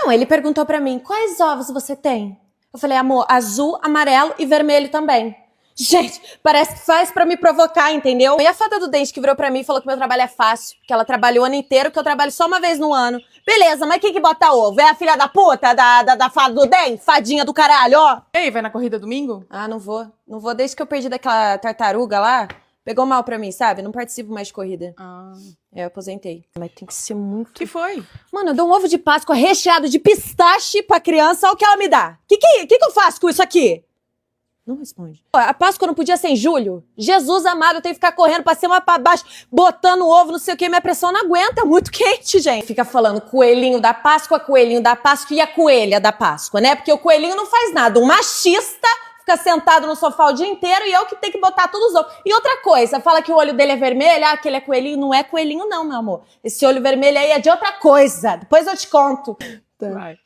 Não, ele perguntou pra mim, quais ovos você tem? Eu falei, amor, azul, amarelo e vermelho também. Gente, parece que faz pra me provocar, entendeu? E a fada do dente que virou pra mim e falou que meu trabalho é fácil, que ela trabalha o ano inteiro, que eu trabalho só uma vez no ano. Beleza, mas quem que bota ovo? É a filha da puta da fada do dente? Fadinha do caralho, ó. E aí, vai na corrida domingo? Ah, não vou. Não vou desde que eu perdi daquela tartaruga lá. Pegou mal pra mim, sabe? Não participo mais de corrida. Ah. É, eu aposentei. Mas tem que ser muito... Que foi? Mano, eu dou um ovo de Páscoa recheado de pistache pra criança, olha o que ela me dá. Que eu faço com isso aqui? Não responde. A Páscoa não podia ser em julho? Jesus amado, eu tenho que ficar correndo pra cima, pra baixo, botando ovo, não sei o que, minha pressão não aguenta, é muito quente, gente. Fica falando coelhinho da Páscoa e a coelha da Páscoa, né? Porque o coelhinho não faz nada, um machista fica sentado no sofá o dia inteiro e eu que tenho que botar todos os ovos. E outra coisa, fala que o olho dele é vermelho, que ele é coelhinho, não é coelhinho não, meu amor. Esse olho vermelho aí é de outra coisa, depois eu te conto. Vai.